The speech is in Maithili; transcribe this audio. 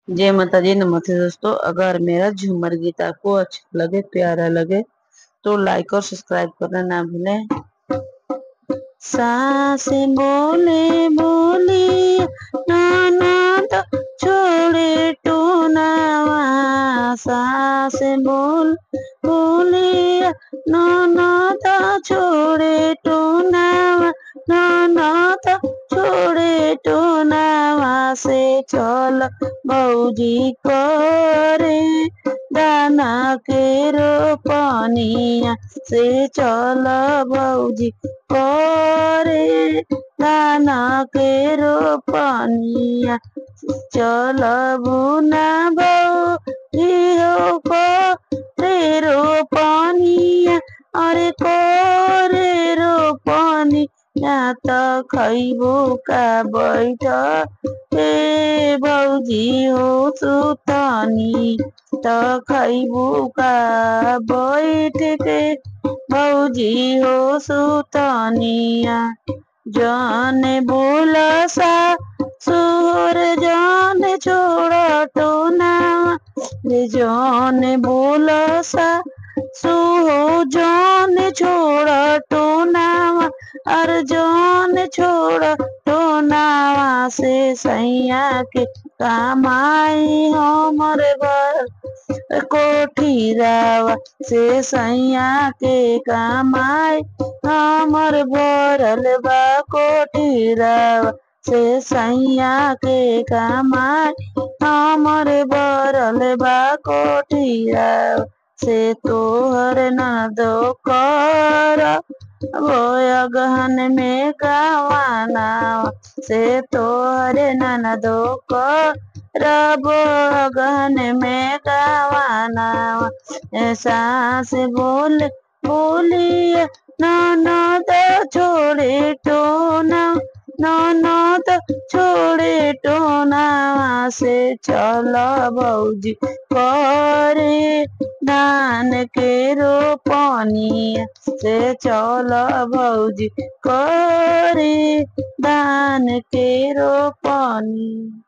जय माता जी। नमस्ते दोस्तों, अगर मेरा झूमर गीत आपको अच्छा लगे, प्यारा लगे तो लाइक और सब्सक्राइब करना ना भूलें। सासे बोले बोली ननद छोड़े टोनावा, सासे बोली ननद छोड़े टोनावा, ननद छोड़े टोनावा से चल बौजी करे दाना के रोपनिया, से चल बौजी करे दाना के रोपनिया, चल बुना बौजी हो करे रोपनिया, अरे करे रोपनिया तो खैबो का बैठ हे भौजी हो सुतनी, तो खैबो का बैठ के भौजी हो सुतनिया। जान बोला सा सुर जान छोड़ा टोना, जान बोला सा सुहो जान छोड़ा टोनावा, अर जान छोड़ा टोनावा से सैया के कमाई हमर बर कोठीरावा, से सैया के कमाई हमर भरल बा कोठीरावा, से सैया के कमाई हमर भरल बा कोठीरावा, से तोहर ननदो कर गहन में गवाना, से तोहर ननदो कर गहन में गवाना। सास बोली ननद छोड़े टोना, ननद छोड़े टोना से चल बौजी करे धान के रोपनिया, से चल बौजी करे धान के रोपनिया।